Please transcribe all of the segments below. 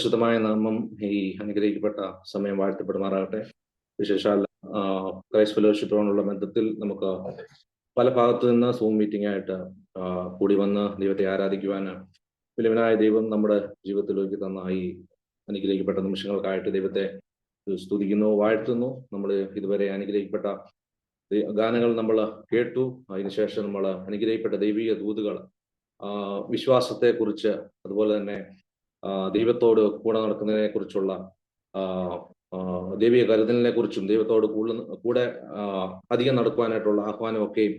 പരിശുദ്ധമായ നാമം ഈ അനുഗ്രഹിക്കപ്പെട്ട സമയം വാഴ്ത്തപ്പെടുമാറാകട്ടെ. വിശേഷാൽ ക്രൈസ്റ്റ് ഫെലോഷിപ്പോടുള്ള ബന്ധത്തിൽ നമുക്ക് പല ഭാഗത്തു നിന്ന് സൂം മീറ്റിംഗ് ആയിട്ട് കൂടി വന്ന് ദൈവത്തെ ആരാധിക്കുവാൻ വിലവനായ ദൈവം നമ്മുടെ ജീവിതത്തിലേക്ക് തന്ന ഈ അനുഗ്രഹിക്കപ്പെട്ട നിമിഷങ്ങൾക്കായിട്ട് ദൈവത്തെ സ്തുതിക്കുന്നു, വാഴ്ത്തുന്നു. നമ്മൾ ഇതുവരെ അനുഗ്രഹിക്കപ്പെട്ട ഗാനങ്ങൾ നമ്മൾ കേട്ടു. അതിനുശേഷം നമ്മൾ അനുഗ്രഹിക്കപ്പെട്ട ദൈവിക ദൂതുകൾ, വിശ്വാസത്തെക്കുറിച്ച്, അതുപോലെ തന്നെ ദൈവത്തോട് കൂടെ നടക്കുന്നതിനെ കുറിച്ചുള്ള ദൈവിക കരുതലിനെ കുറിച്ചും ദൈവത്തോട് കൂടെ അധികം നടക്കുവാനായിട്ടുള്ള ആഹ്വാനമൊക്കെയും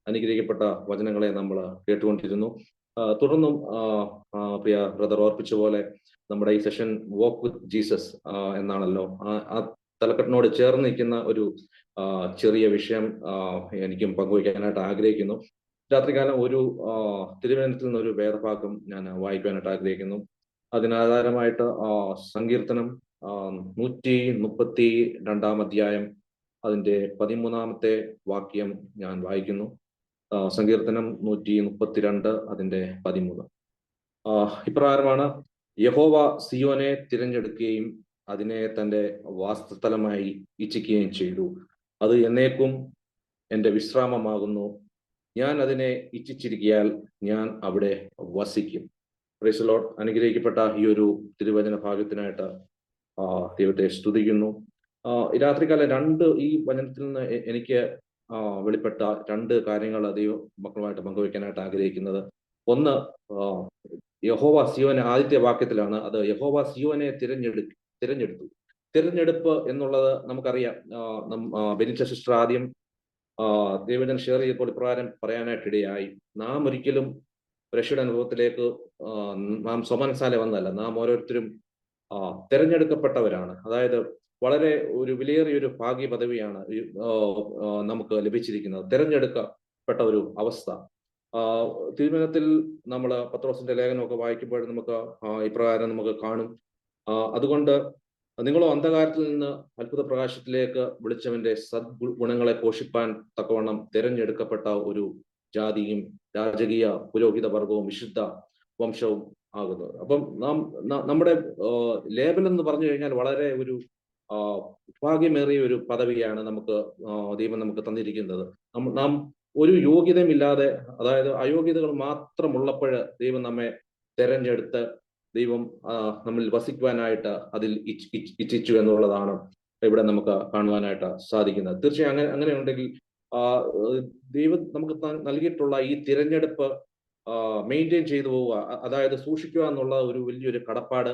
അനുഗ്രഹിക്കപ്പെട്ട വചനങ്ങളെ നമ്മൾ കേട്ടുകൊണ്ടിരുന്നു. തുടർന്നും പ്രിയ ബ്രദർ ഓർപ്പിച്ച പോലെ നമ്മുടെ ഈ സെഷൻ വോക്ക് വിത്ത് ജീസസ് എന്നാണല്ലോ. ആ തലക്കെട്ടിനോട് ചേർന്ന് നിൽക്കുന്ന ഒരു ചെറിയ വിഷയം എനിക്കും പങ്കുവയ്ക്കാനായിട്ട് ആഗ്രഹിക്കുന്നു. രാത്രികാലം ഒരു തിരുവനന്തപുരത്തിൽ നിന്ന് ഒരു വേദഭാഗം ഞാൻ വായിക്കാനായിട്ട് ആഗ്രഹിക്കുന്നു. അതിനാധാരമായിട്ട് സങ്കീർത്തനം 132 അധ്യായം അതിന്റെ 13 വാക്യം ഞാൻ വായിക്കുന്നു. സങ്കീർത്തനം 132 അതിന്റെ 13. ഇപ്രകാരമാണ്: യഹോവ സിയോനെ തിരഞ്ഞെടുക്കുകയും അതിനെ തന്റെ വാസസ്ഥലമായി ഇച്ഛിക്കുകയും ചെയ്തു. അത് എന്നേക്കും എൻ്റെ വിശ്രാമമാകുന്നു. ഞാൻ അതിനെ ഇച്ഛിച്ചിരിക്കയാൽ ഞാൻ അവിടെ വസിക്കും. Praise the Lord. അനുഗ്രഹിക്കപ്പെട്ട ഈ ഒരു തിരുവചന ഭാഗത്തിനായിട്ട് ദൈവത്തെ സ്തുതിക്കുന്നു. രാത്രികാലം ഈ വചനത്തിൽ നിന്ന് എനിക്ക് വെളിപ്പെട്ട 2 കാര്യങ്ങൾ ദൈവ മക്കളുമായിട്ട് പങ്കുവയ്ക്കാനായിട്ട് ആഗ്രഹിക്കുന്നത്. ഒന്ന്, യഹോവ സിയോനെ, ആദ്യത്തെ വാക്യത്തിലാണ് അത് യഹോവ സിയോനെ തിരഞ്ഞെടുത്തു. തിരഞ്ഞെടുപ്പ് എന്നുള്ളത് നമുക്കറിയാം. ബെനിച്ച സിസ്റ്റർ ആദ്യം ദൈവജനം ഷെയർ ചെയ്തപ്പോൾ ഇപ്രകാരം പറയാനായിട്ടിടയായി: നാം ഒരിക്കലും രക്ഷയുടെ അനുഭവത്തിലേക്ക് നാം സ്വമനസാലെ വന്നതല്ല. നാം ഓരോരുത്തരും തിരഞ്ഞെടുക്കപ്പെട്ടവരാണ്. അതായത് വളരെ ഒരു വിലയേറിയൊരു ഭാഗ്യ പദവിയാണ് നമുക്ക് ലഭിച്ചിരിക്കുന്നത്, തിരഞ്ഞെടുക്കപ്പെട്ട ഒരു അവസ്ഥ. തിരുവചനത്തിൽ നമ്മൾ പത്രോസിന്റെ ലേഖനമൊക്കെ വായിക്കുമ്പോൾ നമുക്ക് ഇപ്രകാരം നമുക്ക് കാണും: അതുകൊണ്ട് നിങ്ങളോ അന്ധകാരത്തിൽ നിന്ന് അത്ഭുത പ്രകാശത്തിലേക്ക് വിളിച്ചവന്റെ സദ്ഗുണങ്ങളെ പോഷിപ്പാൻ തക്കവണ്ണം തിരഞ്ഞെടുക്കപ്പെട്ട ഒരു ജാതിയും രാജകീയ പുരോഹിത വർഗവും വിശുദ്ധ വംശവും ആകുന്നു. അപ്പം നമ്മുടെ ലേബൽ എന്ന് പറഞ്ഞു കഴിഞ്ഞാൽ വളരെ ഒരു ഭാഗ്യമേറിയ ഒരു പദവിയാണ് ദൈവം നമുക്ക് തന്നിരിക്കുന്നത്. നാം ഒരു യോഗ്യതയുമില്ലാതെ, അതായത് അയോഗ്യതകൾ മാത്രമുള്ളപ്പോൾ ദൈവം നമ്മെ തെരഞ്ഞെടുത്ത് ദൈവം നമ്മിൽ വസിക്കുവാനായിട്ട് അതിൽ ഇച്ഛിച്ചു എന്നുള്ളതാണ് ഇവിടെ നമുക്ക് കാണുവാനായിട്ട് സാധിക്കുന്നത്. തീർച്ചയായും അങ്ങനെ ഉണ്ടെങ്കിൽ ദൈവം നമുക്ക് നൽകിയിട്ടുള്ള ഈ തിരഞ്ഞെടുപ്പ് മെയിൻറ്റെയിൻ ചെയ്തു പോവുക, അതായത് സൂക്ഷിക്കുക എന്നുള്ള ഒരു വലിയൊരു കടപ്പാട്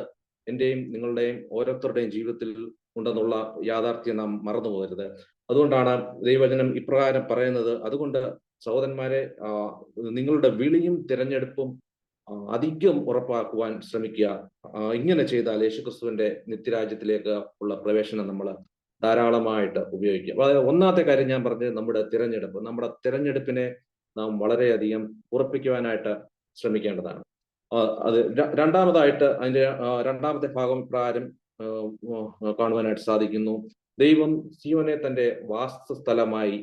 എൻ്റെയും നിങ്ങളുടെയും ഓരോരുത്തരുടെയും ജീവിതത്തിൽ ഉണ്ടെന്നുള്ള യാഥാർത്ഥ്യം നാം മറന്നു പോകരുത്. അതുകൊണ്ടാണ് ദൈവവചനം ഇപ്രകാരം പറയുന്നത്: അതുകൊണ്ട് സഹോദരന്മാരെ, നിങ്ങളുടെ വിളിയും തിരഞ്ഞെടുപ്പും അധികം ഉറപ്പാക്കുവാൻ ശ്രമിക്കുക. ഇങ്ങനെ ചെയ്താൽ യേശുക്രിസ്തുവിന്റെ നിത്യരാജ്യത്തിലേക്ക് ഉള്ള പ്രവേശനം നമ്മൾ ധാരാളമായിട്ട് ഉപയോഗിക്കുക. അതായത് ഒന്നാമത്തെ കാര്യം ഞാൻ പറഞ്ഞത് നമ്മുടെ തിരഞ്ഞെടുപ്പിനെ നാം വളരെയധികം ഉറപ്പിക്കുവാനായിട്ട് ശ്രമിക്കേണ്ടതാണ്. അത് രണ്ടാമതായിട്ട് അതിന്റെ രണ്ടാമത്തെ ഭാഗം പ്രകാരം കാണുവാനായിട്ട് സാധിക്കുന്നു: ദൈവം സിയോനെ തന്റെ വാസസ്ഥലമായി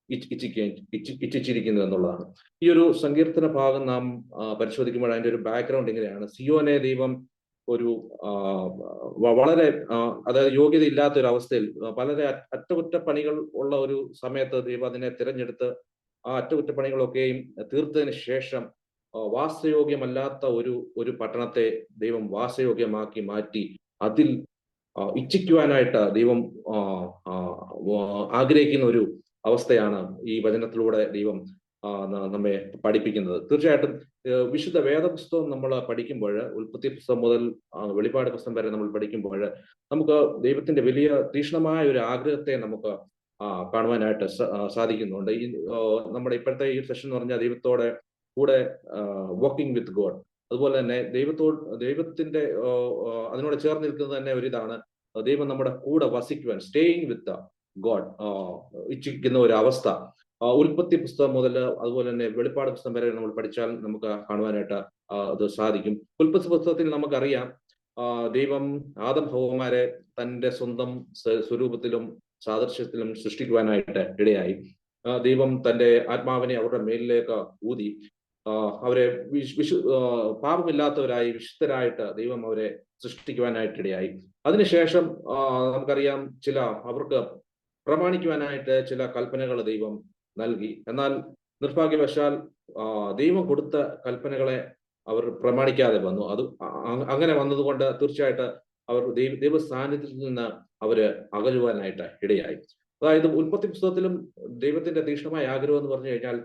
ഇച്ഛിച്ചിരിക്കുന്നു എന്നുള്ളതാണ്. ഈ ഒരു സങ്കീർത്തന ഭാഗം നാം പരിശോധിക്കുമ്പോൾ അതിന്റെ ഒരു ബാക്ക്ഗ്രൗണ്ട് ഇങ്ങനെയാണ്: സിയോനെ ദൈവം ഒരു വളരെ അതായത് യോഗ്യത ഇല്ലാത്ത ഒരു അവസ്ഥയിൽ, വളരെ അറ്റകുറ്റപ്പണികൾ ഉള്ള ഒരു സമയത്ത് ദൈവം അതിനെ തിരഞ്ഞെടുത്ത് ആ അറ്റകുറ്റപ്പണികളൊക്കെയും തീർത്തതിന് ശേഷം വാസയോഗ്യമല്ലാത്ത ഒരു പട്ടണത്തെ ദൈവം വാസയോഗ്യമാക്കി മാറ്റി അതിൽ ഇച്ഛിക്കുവാനായിട്ട് ദൈവം ആഗ്രഹിക്കുന്ന ഒരു അവസ്ഥയാണ് ഈ വചനത്തിലൂടെ ദൈവം നമ്മെ പഠിപ്പിക്കുന്നത്. തീർച്ചയായിട്ടും വിശുദ്ധ വേദപുസ്തകം നമ്മൾ പഠിക്കുമ്പോൾ, ഉൽപ്പത്തി പുസ്തകം മുതൽ വെളിപ്പാട് പുസ്തകം വരെ നമ്മൾ പഠിക്കുമ്പോൾ നമുക്ക് ദൈവത്തിന്റെ വലിയ തീക്ഷ്ണമായ ഒരു ആഗ്രഹത്തെ നമുക്ക് കാണുവാനായിട്ട് സാധിക്കുന്നുണ്ട്. നമ്മുടെ ഇപ്പോഴത്തെ ഈ സെഷൻ എന്ന് പറഞ്ഞാൽ ദൈവത്തോടെ കൂടെ വാക്കിംഗ് വിത്ത് ഗോഡ്. അതുപോലെ തന്നെ ദൈവത്തിന്റെ അതിനോട് ചേർന്ന് നിൽക്കുന്നത് തന്നെ ഒരിതാണ്, ദൈവം നമ്മുടെ കൂടെ വസിക്കുവാൻ, സ്റ്റേയിങ് വിത്ത് ഗോഡ് ഇച്ഛിക്കുന്ന ഒരു അവസ്ഥ. ഉൽപ്പത്തി പുസ്തകം മുതൽ അതുപോലെ തന്നെ വെളിപ്പാട് പുസ്തകം വരെ നമ്മൾ പഠിച്ചാൽ നമുക്ക് കാണുവാനായിട്ട് അത് സാധിക്കും. ഉൽപ്പത്തി പുസ്തകത്തിൽ നമുക്കറിയാം, ദൈവം ആദം ഹവ്വമാരെ തന്റെ സ്വന്തം സ്വരൂപത്തിലും സാദൃശ്യത്തിലും സൃഷ്ടിക്കുവാനായിട്ട് ഇടയായി. ദൈവം തന്റെ ആത്മാവിനെ അവരുടെ മേലിലേക്ക് ഊതി അവരെ പാപമില്ലാത്തവരായി വിശുദ്ധരായിട്ട് ദൈവം അവരെ സൃഷ്ടിക്കുവാനായിട്ടിടയായി. അതിനുശേഷം നമുക്കറിയാം അവർക്ക് പ്രമാണിക്കുവാനായിട്ട് ചില കൽപ്പനകൾ ദൈവം നൽകി. എന്നാൽ നിർഭാഗ്യവശാൽ ദൈവം കൊടുത്ത കൽപ്പനകളെ അവർ പ്രമാണിക്കാതെ വന്നു. അത് അങ്ങനെ വന്നതുകൊണ്ട് തീർച്ചയായിട്ട് അവർ ദൈവ സാന്നിധ്യത്തിൽ നിന്ന് അവര് അകലുവാനായിട്ട് ഇടയായി. അതായത് ഉൽപ്പത്തി പുസ്തകത്തിലും ദൈവത്തിന്റെ തീക്ഷ്ണമായ ആഗ്രഹം എന്ന് പറഞ്ഞു കഴിഞ്ഞാൽ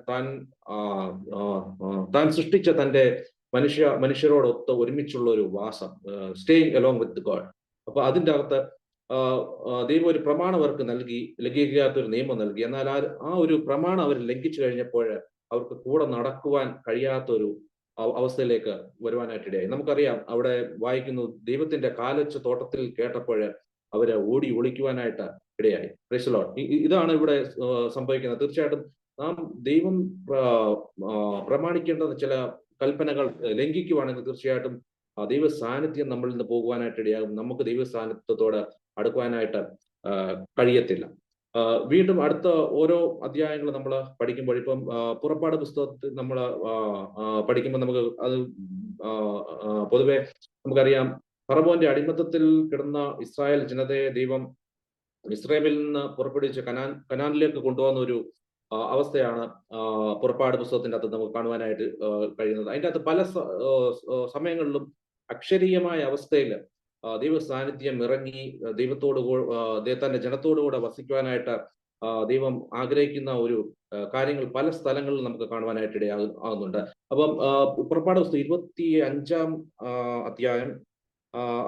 താൻ സൃഷ്ടിച്ച തന്റെ മനുഷ്യരോടൊത്ത് ഒരുമിച്ചുള്ള ഒരു വാസം, സ്റ്റേയിങ് അലോങ് വിത്ത് ഗോഡ്. അപ്പൊ അതിൻ്റെ അകത്ത് ദൈവം ഒരു പ്രമാണം അവർക്ക് നൽകി, ലംഘിക്കാത്തൊരു നിയമം നൽകി. എന്നാൽ ആ ഒരു പ്രമാണം അവർ ലംഘിച്ചു കഴിഞ്ഞപ്പോൾ അവർക്ക് കൂടെ നടക്കുവാൻ കഴിയാത്തൊരു അവസ്ഥയിലേക്ക് വരുവാനായിട്ടിടയായി. നമുക്കറിയാം, അവിടെ വായിക്കുന്നു, ദൈവത്തിന്റെ കാലൊച്ച തോട്ടത്തിൽ കേട്ടപ്പോൾ അവര് ഓടി ഒളിക്കുവാനായിട്ട് ഇടയായി. Praise the Lord. ഇതാണ് ഇവിടെ സംഭവിക്കുന്നത്. തീർച്ചയായിട്ടും നാം ദൈവം പ്രമാണിക്കേണ്ട ചില കൽപ്പനകൾ ലംഘിക്കുവാണെങ്കിൽ തീർച്ചയായിട്ടും ദൈവ സാന്നിധ്യം നമ്മളിൽ നിന്ന് പോകുവാനായിട്ട് ഇടയാകും. നമുക്ക് ദൈവ സാന്നിധ്യത്തോട് അടുക്കുവാനായിട്ട് കഴിയത്തില്ല. വീണ്ടും അടുത്ത ഓരോ അധ്യായങ്ങൾ നമ്മൾ പഠിക്കുമ്പോൾ, ഇപ്പം പുറപ്പാട് പുസ്തകത്തിൽ നമ്മൾ പഠിക്കുമ്പോൾ നമുക്ക് അത് പൊതുവെ നമുക്കറിയാം, ഫറവോന്റെ അടിമത്തത്തിൽ കിടന്ന ഇസ്രായേൽ ജനതയെ ദൈവം ഇസ്രായേലിൽ നിന്ന് പുറപ്പെടുവിച്ച് കനാനിലേക്ക് കൊണ്ടുപോകുന്ന ഒരു അവസ്ഥയാണ് പുറപ്പാട് പുസ്തകത്തിന്റെ അകത്ത് നമുക്ക് കാണുവാനായിട്ട് കഴിയുന്നത്. അതിൻ്റെ അകത്ത് പല സമയങ്ങളിലും അക്ഷരീയമായ അവസ്ഥയിൽ ദൈവ സാന്നിധ്യം ഇറങ്ങി തന്റെ ജനത്തോടുകൂടെ വസിക്കുവാനായിട്ട് ദൈവം ആഗ്രഹിക്കുന്ന ഒരു കാര്യങ്ങൾ പല സ്ഥലങ്ങളിൽ നമുക്ക് കാണുവാനായിട്ട് ഇടയാകുന്നുണ്ട്. അപ്പം പുറപ്പാട് പുസ്തകം 25-ാം അധ്യായം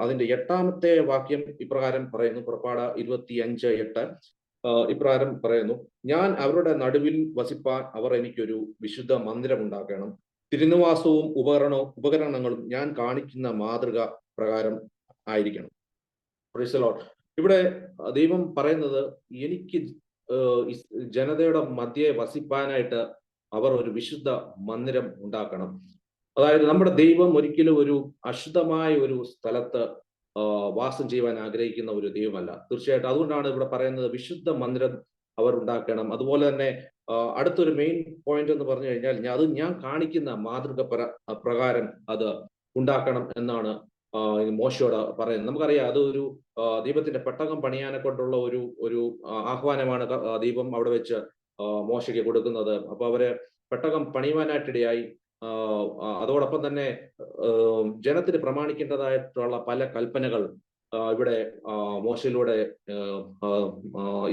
അതിന്റെ 8-ാമത്തെ വാക്യം ഇപ്രകാരം പറയുന്നു. പുറപ്പാട് 25:8 ഇപ്രകാരം പറയുന്നു: ഞാൻ അവരുടെ നടുവിൽ വസിപ്പാൻ അവർ എനിക്കൊരു വിശുദ്ധ മന്ദിരം ഉണ്ടാക്കണം. തിരുനിവാസവും ഉപകരണങ്ങളും ഞാൻ കാണിക്കുന്ന മാതൃക പ്രകാരം ആയിരിക്കണം. Praise the Lord. ഇവിടെ ദൈവം പറയുന്നത്, എനിക്ക് ജനതയുടെ മധ്യേ വസിപ്പാനായിട്ട് അവർ ഒരു വിശുദ്ധ മന്ദിരം ഉണ്ടാക്കണം. അതായത് നമ്മുടെ ദൈവം ഒരിക്കലും ഒരു അശുദ്ധമായ ഒരു സ്ഥലത്ത് വാസം ചെയ്യുവാൻ ആഗ്രഹിക്കുന്ന ഒരു ദൈവമല്ല. തീർച്ചയായിട്ടും അതുകൊണ്ടാണ് ഇവിടെ പറയുന്നത് വിശുദ്ധ മന്ദിരം അവർ ഉണ്ടാക്കണം. അതുപോലെ തന്നെ അടുത്തൊരു മെയിൻ പോയിന്റ് എന്ന് പറഞ്ഞു കഴിഞ്ഞാൽ, ഞാൻ കാണിക്കുന്ന മാതൃക പ്രകാരം അത് ഉണ്ടാക്കണം എന്നാണ് മോശയോട് പറയുന്നത്. നമുക്കറിയാം, അതൊരു ദൈവത്തിന്റെ പെട്ടകം പണിയാനെ കൊണ്ടുള്ള ഒരു ആഹ്വാനമാണ് ദൈവം അവിടെ വെച്ച് മോശയ്ക്ക് കൊടുക്കുന്നത്. അപ്പൊ അവര് പെട്ടകം പണിയുവാനായിട്ടിടയായി. അതോടൊപ്പം തന്നെ ജനത്തിന് പ്രമാണിക്കേണ്ടതായിട്ടുള്ള പല കൽപ്പനകൾ ഇവിടെ മോശയിലൂടെ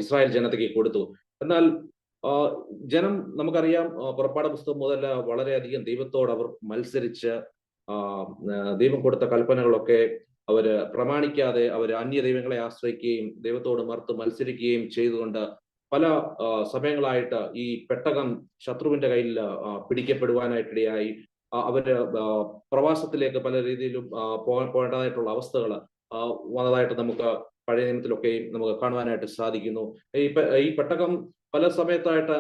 ഇസ്രായേൽ ജനതയ്ക്ക് കൊടുത്തു. എന്നാൽ ജനം, നമുക്കറിയാം, പുറപ്പാട് പുസ്തകം മുതൽ വളരെയധികം ദൈവത്തോട് അവർ മത്സരിച്ച് ദൈവം കൊടുത്ത കൽപ്പനകളൊക്കെ അവര് പ്രമാണിക്കാതെ അവര് അന്യ ദൈവങ്ങളെ ആശ്രയിക്കുകയും ദൈവത്തോട് മത്സരിക്കുകയും ചെയ്തുകൊണ്ട് പല സമയങ്ങളായിട്ട് ഈ പെട്ടകം ശത്രുവിന്റെ കയ്യിൽ പിടിക്കപ്പെടുവാനായിട്ടിടയായി. അവര് പ്രവാസത്തിലേക്ക് പല രീതിയിലും പോകേണ്ടതായിട്ടുള്ള അവസ്ഥകൾ വന്നതായിട്ട് നമുക്ക് പഴയ നിയമത്തിലൊക്കെയും നമുക്ക് കാണുവാനായിട്ട് സാധിക്കുന്നു. ഈ പെട്ടകം പല സമയത്തായിട്ട്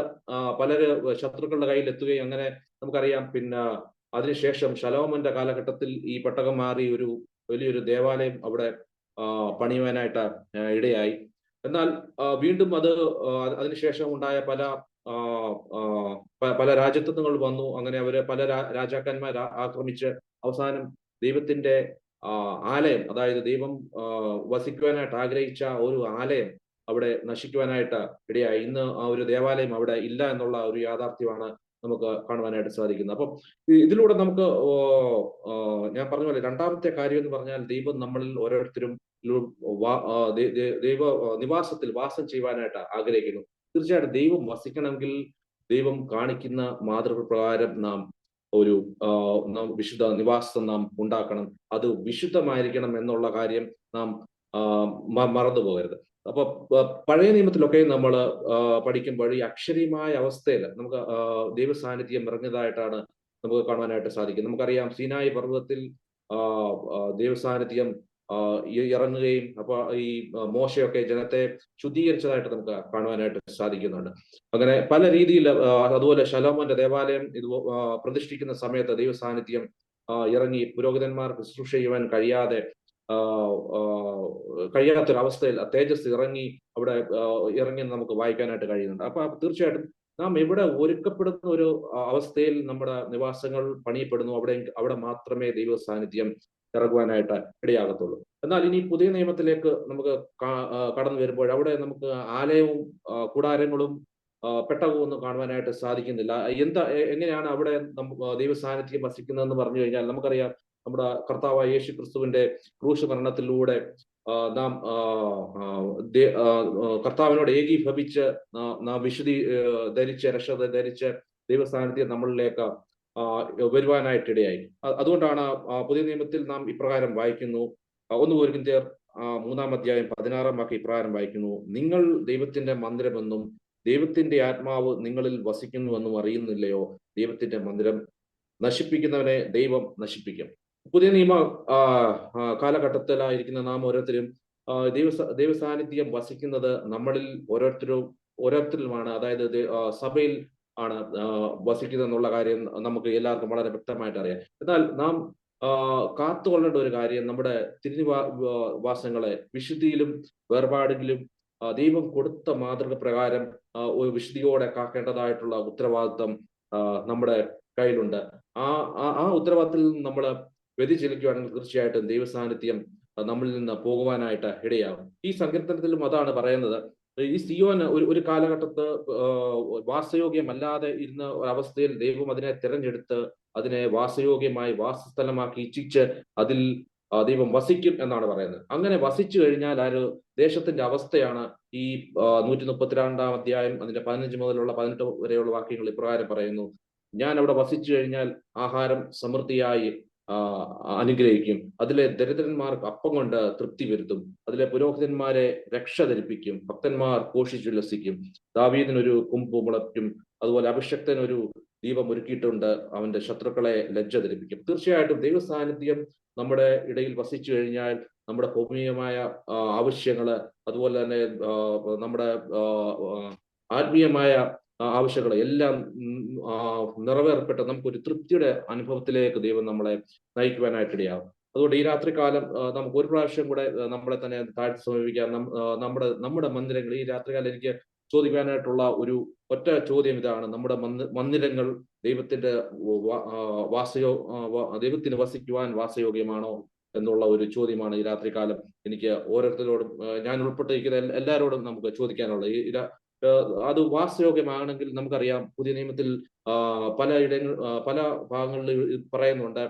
പലര് ശത്രുക്കളുടെ കയ്യിൽ എത്തുകയും അങ്ങനെ നമുക്കറിയാം. പിന്നെ അതിനുശേഷം ശലോമോന്റെ കാലഘട്ടത്തിൽ ഈ പെട്ടകം മാറി ഒരു വലിയൊരു ദേവാലയം അവിടെ പണിയുവാനായിട്ട് ഇടയായി. എന്നാൽ വീണ്ടും അതിനുശേഷം ഉണ്ടായ പല രാജ്യത്വങ്ങൾ വന്നു. അങ്ങനെ അവര് പല രാജാക്കന്മാർ ആക്രമിച്ച് അവസാനം ദൈവത്തിന്റെ ആലയം, അതായത് ദൈവം വസിക്കുവാനായിട്ട് ആഗ്രഹിച്ച ഒരു ആലയം അവിടെ നശിക്കുവാനായിട്ട് ഇടയായി. ഇന്ന് ആ ഒരു ദേവാലയം അവിടെ ഇല്ല എന്നുള്ള ഒരു യാഥാർത്ഥ്യമാണ് നമുക്ക് കാണുവാനായിട്ട് സാധിക്കുന്നത്. അപ്പം ഇതിലൂടെ നമുക്ക് ഞാൻ പറഞ്ഞ പോലെ രണ്ടാമത്തെ കാര്യം എന്ന് പറഞ്ഞാൽ, ദൈവം നമ്മളിൽ ഓരോരുത്തരും ദൈവ നിവാസത്തിൽ വാസം ചെയ്യുവാനായിട്ട് ആഗ്രഹിക്കുന്നു. തീർച്ചയായിട്ടും ദൈവം വസിക്കണമെങ്കിൽ ദൈവം കാണിക്കുന്ന മാതൃക പ്രകാരം നാം ഒരു വിശുദ്ധ നിവാസം നാം ഉണ്ടാക്കണം. അത് വിശുദ്ധമായിരിക്കണം എന്നുള്ള കാര്യം നാം മറന്നു പോകരുത്. അപ്പൊ പഴയ നിയമത്തിലൊക്കെ നമ്മൾ പഠിക്കുമ്പോൾ ഈ അക്ഷരീയമായ അവസ്ഥയിൽ നമുക്ക് ദൈവ സാന്നിധ്യം ഇറങ്ങിയതായിട്ടാണ് നമുക്ക് കാണുവാനായിട്ട് സാധിക്കും. നമുക്കറിയാം, സീനായി പർവ്വതത്തിൽ ദൈവ സാന്നിധ്യം ഇറങ്ങുകയും അപ്പൊ ഈ മോശയൊക്കെ ജനത്തെ ശുദ്ധീകരിച്ചതായിട്ട് നമുക്ക് കാണുവാനായിട്ട് സാധിക്കുന്നുണ്ട്. അങ്ങനെ പല രീതിയിൽ അതുപോലെ ശലോമോന്റെ ദേവാലയം പ്രതിഷ്ഠിക്കുന്ന സമയത്ത് ദൈവ സാന്നിധ്യം ഇറങ്ങി പുരോഹിതന്മാർക്ക് ശുശ്രൂഷ ചെയ്യുവാൻ കഴിയാത്തൊരവസ്ഥയിൽ തേജസ് ഇറങ്ങി അവിടെ ഇറങ്ങി നമുക്ക് വായിക്കാനായിട്ട് കഴിയുന്നുണ്ട്. അപ്പൊ തീർച്ചയായിട്ടും നാം എവിടെ ഒരുക്കപ്പെടുന്ന ഒരു അവസ്ഥയിൽ നമ്മുടെ നിവാസങ്ങൾ പണിയപ്പെടുന്നു, അവിടെ മാത്രമേ ദൈവ സാന്നിധ്യം ഇറങ്ങുവാനായിട്ട് ഇടയാകത്തുള്ളൂ. എന്നാൽ ഇനി പുതിയ നിയമത്തിലേക്ക് നമുക്ക് കടന്നു വരുമ്പോൾ അവിടെ നമുക്ക് ആലയവും കൂടാരങ്ങളും പെട്ടകവും ഒന്നും കാണുവാനായിട്ട് സാധിക്കുന്നില്ല. എങ്ങനെയാണ് അവിടെ ദൈവ സാന്നിധ്യം വസിക്കുന്നതെന്ന് പറഞ്ഞു കഴിഞ്ഞാൽ നമുക്കറിയാം, നമ്മുടെ കർത്താവായ യേശു ക്രിസ്തുവിന്റെ ക്രൂശ് മരണത്തിലൂടെ നാം കർത്താവിനോട് ഏകീഭവിച്ച് നാം വിശുദ്ധി ധരിച്ച് രക്ഷ ധരിച്ച് ദൈവ സാന്നിധ്യം നമ്മളിലേക്ക് വരുവാനായിട്ടിടയായി. അതുകൊണ്ടാണ് പുതിയ നിയമത്തിൽ നാം ഇപ്രകാരം വായിക്കുന്നു. 1 കൊരിന്ത്യർ 3-ാം അധ്യായം 16-ാം വാക്യം ഇപ്രകാരം വായിക്കുന്നു: നിങ്ങൾ ദൈവത്തിന്റെ മന്ദിരമെന്നും ദൈവത്തിന്റെ ആത്മാവ് നിങ്ങളിൽ വസിക്കുന്നുവെന്നും അറിയുന്നില്ലയോ? ദൈവത്തിന്റെ മന്ദിരം നശിപ്പിക്കുന്നവനെ ദൈവം നശിപ്പിക്കും. പുതിയ നിയമ കാലഘട്ടത്തിലായിരിക്കുന്ന നാം ഓരോരുത്തരും ദൈവ സാന്നിധ്യം വസിക്കുന്നത് നമ്മളിൽ ഓരോരുത്തരിലുമാണ്. അതായത് സഭയിൽ ആണ് വസിക്കുന്നത് എന്നുള്ള കാര്യം നമുക്ക് എല്ലാവർക്കും വളരെ വ്യക്തമായിട്ട് അറിയാം. എന്നാൽ നാം കാത്തുകൊള്ളേണ്ട ഒരു കാര്യം, നമ്മുടെ തിരുനിവാസങ്ങളെ വിശുദ്ധിയിലും വേർപാടിലും ദൈവം കൊടുത്ത മാതൃക പ്രകാരം ഒരു വിശുദ്ധിയോടെ കാക്കേണ്ടതായിട്ടുള്ള ഉത്തരവാദിത്വം നമ്മുടെ കയ്യിലുണ്ട്. ആ ഉത്തരവാദിത്തത്തിൽ നമ്മൾ വ്യതിചലിക്കുകയാണെങ്കിൽ തീർച്ചയായിട്ടും ദൈവ സാന്നിധ്യം നമ്മളിൽ നിന്ന് പോകുവാനായിട്ട് ഇടയാകും. ഈ സങ്കീർത്തനത്തിലും അതാണ് പറയുന്നത്. ഈ സിയോന് ഒരു കാലഘട്ടത്ത് വാസയോഗ്യമല്ലാതെ ഇരുന്ന ഒരവസ്ഥയിൽ ദൈവം അതിനെ തിരഞ്ഞെടുത്ത് അതിനെ വാസയോഗ്യമായി വാസസ്ഥലമാക്കി ഇച്ഛിച്ച് അതിൽ ദൈവം വസിക്കും എന്നാണ് പറയുന്നത്. അങ്ങനെ വസിച്ചു കഴിഞ്ഞാൽ ആ ഒരു ദേശത്തിന്റെ അവസ്ഥയാണ് ഈ 132-ാം അധ്യായം അതിന്റെ 15 മുതലുള്ള 18 വരെയുള്ള വാക്യങ്ങൾ ഇപ്രകാരം പറയുന്നു: ഞാൻ അവിടെ വസിച്ചു കഴിഞ്ഞാൽ ആഹാരം സമൃദ്ധിയായി അനുഗ്രഹിക്കും, അതിലെ ദരിദ്രന്മാർക്ക് അപ്പം കൊണ്ട് തൃപ്തി വരുത്തും, അതിലെ പുരോഹിതന്മാരെ രക്ഷ ധരിപ്പിക്കും, ഭക്തന്മാർ ഘോഷിച്ചുല്ലസിക്കും, ദാവീദിനൊരു കൊമ്പ് മുളയ്ക്കും, അതുപോലെ അഭിഷക്തനൊരു ദീപം ഒരുക്കിയിട്ടുണ്ട്, അവന്റെ ശത്രുക്കളെ ലജ്ജ ധരിപ്പിക്കും. തീർച്ചയായിട്ടും ദൈവ സാന്നിധ്യം നമ്മുടെ ഇടയിൽ വസിച്ചു കഴിഞ്ഞാൽ നമ്മുടെ ഭൗമികമായ ആവശ്യങ്ങള്, അതുപോലെ തന്നെ നമ്മുടെ ആത്മീയമായ ആവശ്യങ്ങൾ എല്ലാം നിറവേറപ്പെട്ട് നമുക്കൊരു തൃപ്തിയുടെ അനുഭവത്തിലേക്ക് ദൈവം നമ്മളെ നയിക്കുവാനായിട്ടിടയാകും. അതുകൊണ്ട് ഈ രാത്രികാലം നമുക്ക് ഒരു പ്രാവശ്യം കൂടെ നമ്മളെ തന്നെ താഴ്ത്തി സമീപിക്കാം. നമ്മുടെ മന്ദിരങ്ങൾ ഈ രാത്രികാലം എനിക്ക് ചോദിക്കാനായിട്ടുള്ള ഒരു ഒറ്റ ചോദ്യം ഇതാണ്: നമ്മുടെ മന്ദിരങ്ങൾ ദൈവത്തിന്റെ ദൈവത്തിന് വസിക്കുവാൻ വാസയോഗ്യമാണോ എന്നുള്ള ഒരു ചോദ്യമാണ് ഈ രാത്രികാലം എനിക്ക് ഓരോരുത്തരോടും, ഞാൻ ഉൾപ്പെട്ടിരിക്കുന്ന എല്ലാവരോടും നമുക്ക് ചോദിക്കാനുള്ളത്. അത് വാസയോഗ്യമാണെങ്കിൽ നമുക്കറിയാം, പുതിയ നിയമത്തിൽ പല ഭാഗങ്ങളിൽ പറയുന്നുണ്ട്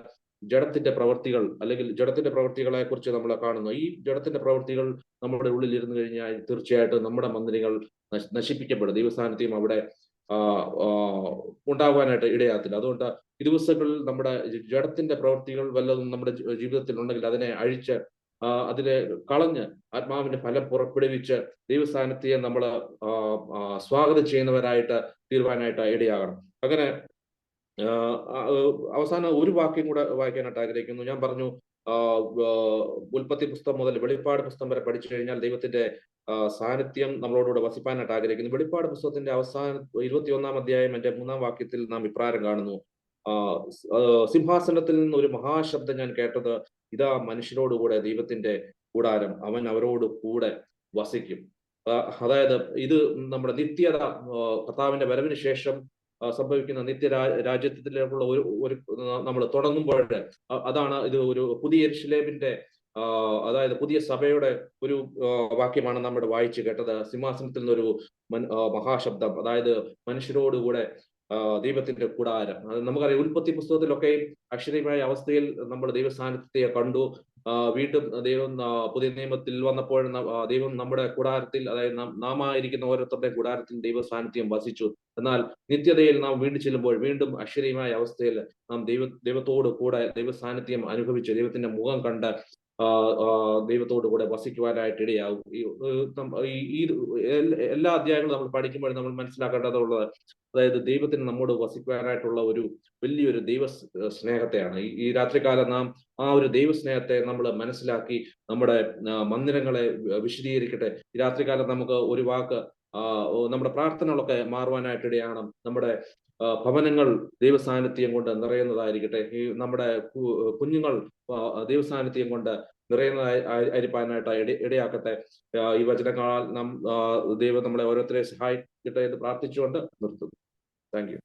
ജഡത്തിന്റെ പ്രവൃത്തികൾ, അല്ലെങ്കിൽ ജഡത്തിന്റെ പ്രവൃത്തികളെ കുറിച്ച് നമ്മൾ കാണുന്നു. ഈ ജഡത്തിന്റെ പ്രവൃത്തികൾ നമ്മുടെ ഉള്ളിൽ ഇരുന്നു കഴിഞ്ഞാൽ തീർച്ചയായിട്ടും നമ്മുടെ മന്ദിരങ്ങൾ നശിപ്പിക്കപ്പെടും. ദൈവസാന്നിധ്യം അവിടെ ഉണ്ടാകുവാനായിട്ട് ഇടയാകത്തില്ല. അതുകൊണ്ട് ഈ ദിവസങ്ങളിൽ നമ്മുടെ ജഡത്തിന്റെ പ്രവൃത്തികൾ വല്ലതും നമ്മുടെ ജീവിതത്തിൽ ഉണ്ടെങ്കിൽ അതിനെ അഴിച്ച് അതിനെ കളഞ്ഞ് ആത്മാവിന്റെ ഫലം പുറപ്പെടുവിച്ച് ദൈവസാന്നിധ്യം നമ്മൾ സ്വാഗതം ചെയ്യുന്നവരായിട്ട് തീരുവാനായിട്ട് ഇടയാകണം. അങ്ങനെ അവസാനം ഒരു വാക്യം കൂടെ വായിക്കാനായിട്ട് ആഗ്രഹിക്കുന്നു. ഞാൻ പറഞ്ഞു, ഉൽപ്പത്തി പുസ്തകം മുതൽ വെളിപ്പാട് പുസ്തകം വരെ പഠിച്ചു കഴിഞ്ഞാൽ ദൈവത്തിന്റെ സാന്നിധ്യം നമ്മളോടുകൂടെ വസിപ്പാനായിട്ട് ആഗ്രഹിക്കുന്നു. വെളിപ്പാട് പുസ്തകത്തിന്റെ അവസാന 21-ാം അധ്യായം എന്റെ 3-ാം വാക്യത്തിൽ നാം ഇപ്രകാരം കാണുന്നു: സിംഹാസനത്തിൽ നിന്ന് ഒരു മഹാശബ്ദം ഞാൻ കേട്ടത്, ഇതാ മനുഷ്യരോടുകൂടെ ദൈവത്തിന്റെ കൂടാരം, അവൻ അവരോട് കൂടെ വസിക്കും. അതായത് ഇത് നമ്മുടെ നിത്യത, കർത്താവിന്റെ വരവിന് ശേഷം സംഭവിക്കുന്ന രാജ്യത്തിലേക്കുള്ള ഒരു നമ്മൾ തുടങ്ങുമ്പോൾ അതാണ് ഇത്. ഒരു പുതിയ യെരൂശലേമിന്റെ അതായത് പുതിയ സഭയുടെ ഒരു വാക്യമാണ് നമ്മൾ വായിച്ചു കേട്ടത്. സിംഹാസനത്തിൽ നിന്നൊരു മഹാശബ്ദം, അതായത് മനുഷ്യരോടുകൂടെ ദൈവത്തിന്റെ കൂടാരം. അത് നമുക്കറിയാം, ഉൽപ്പത്തി പുസ്തകത്തിലൊക്കെ അക്ഷരീയമായ അവസ്ഥയിൽ നമ്മൾ ദൈവസാന്നിധ്യത്തെ കണ്ടു. വീണ്ടും ദൈവം പുതിയ നിയമത്തിൽ വന്നപ്പോൾ ദൈവം നമ്മുടെ കൂടാരത്തിൽ, അതായത് നാം ആയിരിക്കുന്ന ഓരോരുത്തരുടെ കൂടാരത്തിൽ ദൈവ സാന്നിധ്യം വസിച്ചു. എന്നാൽ നിത്യതയിൽ നാം വീണ്ടും ചെല്ലുമ്പോൾ വീണ്ടും അക്ഷരീയമായ അവസ്ഥയിൽ നാം ദൈവത്തോട് കൂടെ ദൈവ സാന്നിധ്യം അനുഭവിച്ച് ദൈവത്തിന്റെ മുഖം കണ്ട് ദൈവത്തോടു കൂടെ വസിക്കുവാനായിട്ട് ഇടയാകും. ഈ എല്ലാ അധ്യായങ്ങളും നമ്മൾ പഠിക്കുമ്പോൾ നമ്മൾ മനസ്സിലാക്കേണ്ടതുള്ളത്, അതായത് ദൈവത്തിന് നമ്മോട് വസിക്കുവാനായിട്ടുള്ള ഒരു വലിയൊരു ദൈവ സ്നേഹത്തെയാണ്. ഈ രാത്രികാലം നാം ആ ഒരു ദൈവസ്നേഹത്തെ നമ്മൾ മനസ്സിലാക്കി നമ്മുടെ മന്ദിരങ്ങളെ വിശദീകരിക്കട്ടെ. ഈ രാത്രികാലം നമുക്ക് ഒരു വാക്ക്, നമ്മുടെ പ്രാർത്ഥനകളൊക്കെ മാറുവാനായിട്ടിടയാണ്. നമ്മുടെ ഭവനങ്ങൾ ദൈവസാന്നിധ്യം കൊണ്ട് നിറയുന്നതായിരിക്കട്ടെ. ഈ നമ്മുടെ കുഞ്ഞുങ്ങൾ ദൈവസാന്നിധ്യം കൊണ്ട് നിറയുന്നതായിരിക്കാനായിട്ട് ഇടയാക്കട്ടെ. ഈ വചനങ്ങളാൽ ദൈവം നമ്മളെ ഓരോരുത്തരെ സഹായിക്കട്ടെ എന്ന് പ്രാർത്ഥിച്ചുകൊണ്ട് നിർത്തുന്നു. Thank you.